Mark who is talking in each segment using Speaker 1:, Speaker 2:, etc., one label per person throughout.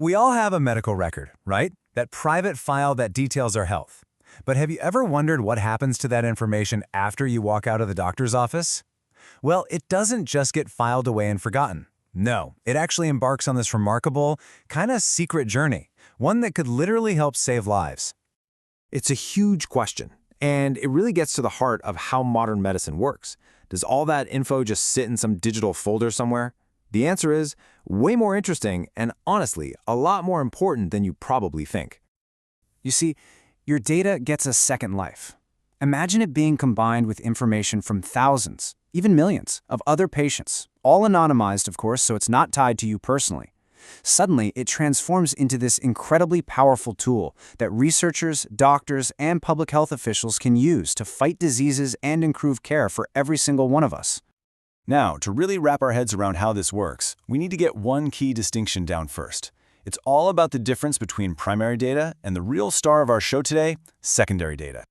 Speaker 1: We all have a medical record, right? That private file that details our health. But have you ever wondered what happens to that information after you walk out of the doctor's office? Well, it doesn't just get filed away and forgotten. No, it actually embarks on this remarkable, kind of secret journey, one that could literally help save lives.
Speaker 2: It's a huge question, and it really gets to the heart of how modern medicine works. Does all that info just sit in some digital folder somewhere? The answer is way more interesting and, honestly, a lot more important than you probably think.
Speaker 3: You see, your data gets a second life. Imagine it being combined with information from thousands, even millions, of other patients, all anonymized, of course, so it's not tied to you personally. Suddenly, it transforms into this incredibly powerful tool that researchers, doctors, and public health officials can use to fight diseases and improve care for every single one of us.
Speaker 1: Now, to really wrap our heads around how this works, we need to get one key distinction down first. It's all about the difference between primary data and the real star of our show today, secondary data.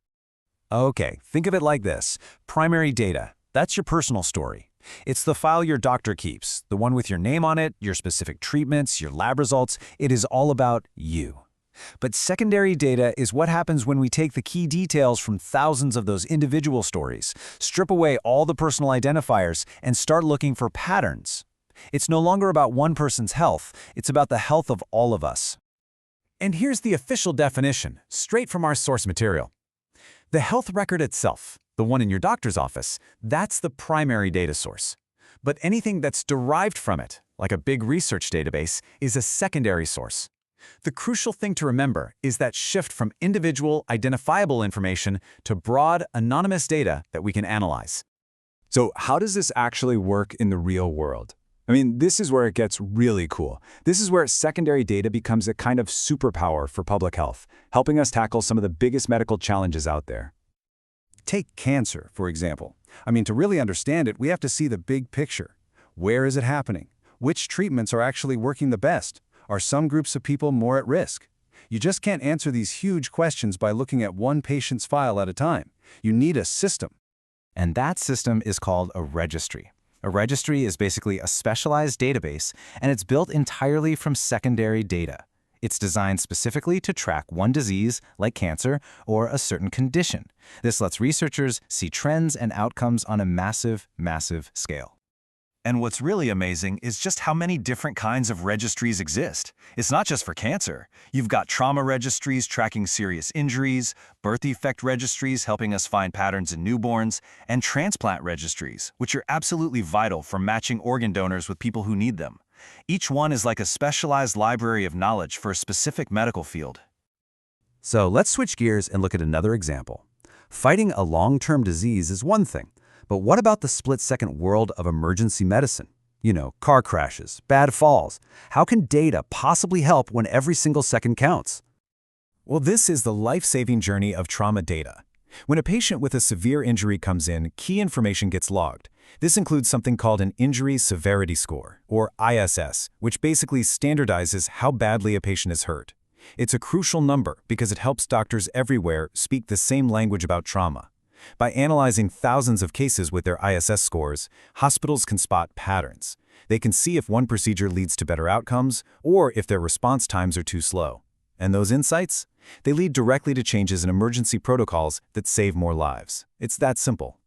Speaker 1: Okay, think of it like this. Primary data, that's your personal story. It's the file your doctor keeps, the one with your name on it, your specific treatments, your lab results. It is all about you. But secondary data is what happens when we take the key details from thousands of those individual stories, strip away all the personal identifiers, and start looking for patterns. It's no longer about one person's health, it's about the health of all of us. And here's the official definition, straight from our source material. The health record itself, the one in your doctor's office, that's the primary data source. But anything that's derived from it, like a big research database, is a secondary source. The crucial thing to remember is that shift from individual, identifiable information to broad, anonymous data that we can analyze.
Speaker 4: So how does this actually work in the real world? I mean, this is where it gets really cool. This is where secondary data becomes a kind of superpower for public health, helping us tackle some of the biggest medical challenges out there.
Speaker 5: Take cancer, for example. To really understand it, we have to see the big picture. Where is it happening? Which treatments are actually working the best? Are some groups of people more at risk? You just can't answer these huge questions by looking at one patient's file at a time. You need a system.
Speaker 1: And that system is called a registry. A registry is basically a specialized database, and it's built entirely from secondary data. It's designed specifically to track one disease, like cancer, or a certain condition. This lets researchers see trends and outcomes on a massive, massive scale. And what's really amazing is just how many different kinds of registries exist. It's not just for cancer. You've got trauma registries tracking serious injuries, birth defect registries helping us find patterns in newborns, and transplant registries, which are absolutely vital for matching organ donors with people who need them. Each one is like a specialized library of knowledge for a specific medical field.
Speaker 5: So let's switch gears and look at another example. Fighting a long-term disease is one thing. But what about the split-second world of emergency medicine? Car crashes, bad falls. How can data possibly help when every single second counts?
Speaker 1: Well, this is the life-saving journey of trauma data. When a patient with a severe injury comes in, key information gets logged. This includes something called an Injury Severity Score, or ISS, which basically standardizes how badly a patient is hurt. It's a crucial number because it helps doctors everywhere speak the same language about trauma. By analyzing thousands of cases with their ISS scores, hospitals can spot patterns. They can see if one procedure leads to better outcomes or if their response times are too slow. And those insights? They lead directly to changes in emergency protocols that save more lives. It's that simple.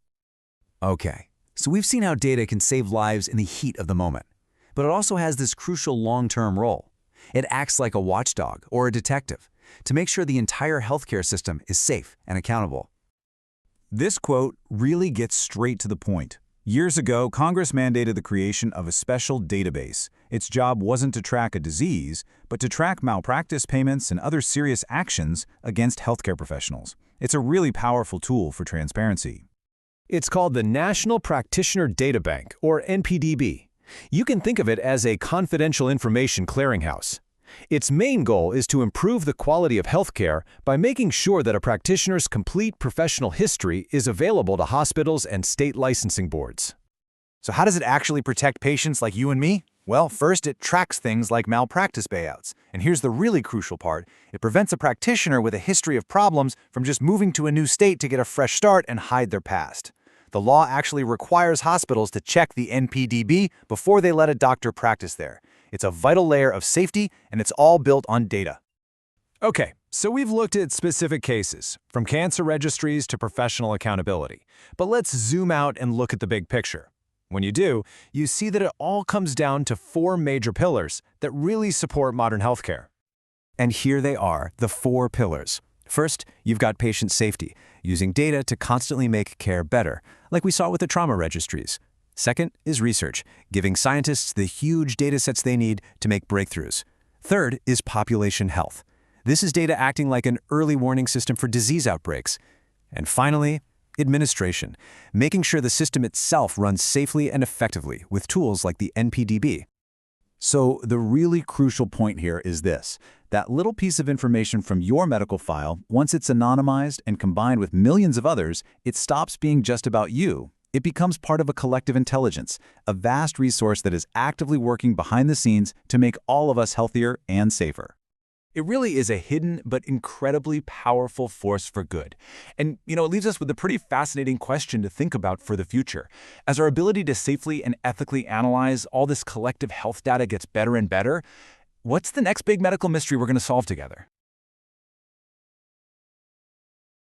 Speaker 6: Okay, so we've seen how data can save lives in the heat of the moment. But it also has this crucial long-term role. It acts like a watchdog or a detective to make sure the entire healthcare system is safe and accountable.
Speaker 4: This quote really gets straight to the point. Years ago, Congress mandated the creation of a special database. Its job wasn't to track a disease, but to track malpractice payments and other serious actions against healthcare professionals. It's a really powerful tool for transparency.
Speaker 7: It's called the National Practitioner Data Bank, or NPDB. You can think of it as a confidential information clearinghouse. Its main goal is to improve the quality of healthcare by making sure that a practitioner's complete professional history is available to hospitals and state licensing boards.
Speaker 1: So how does it actually protect patients like you and me? Well, first, it tracks things like malpractice payouts. And here's the really crucial part. It prevents a practitioner with a history of problems from just moving to a new state to get a fresh start and hide their past. The law actually requires hospitals to check the NPDB before they let a doctor practice there.
Speaker 7: It's a vital layer of safety, and it's all built on data.
Speaker 2: Okay, so we've looked at specific cases, from cancer registries to professional accountability. But let's zoom out and look at the big picture. When you do, you see that it all comes down to 4 major pillars that really support modern healthcare.
Speaker 7: And here they are, the 4 pillars. First, you've got patient safety, using data to constantly make care better, like we saw with the trauma registries. Second is research, giving scientists the huge data sets they need to make breakthroughs. Third is population health. This is data acting like an early warning system for disease outbreaks. And finally, administration, making sure the system itself runs safely and effectively with tools like the NPDB.
Speaker 4: So the really crucial point here is this. That little piece of information from your medical file, once it's anonymized and combined with millions of others, it stops being just about you. It becomes part of a collective intelligence, a vast resource that is actively working behind the scenes to make all of us healthier and safer.
Speaker 7: It really is a hidden but incredibly powerful force for good. And, it leaves us with a pretty fascinating question to think about for the future. As our ability to safely and ethically analyze all this collective health data gets better and better, what's the next big medical mystery we're going to solve together?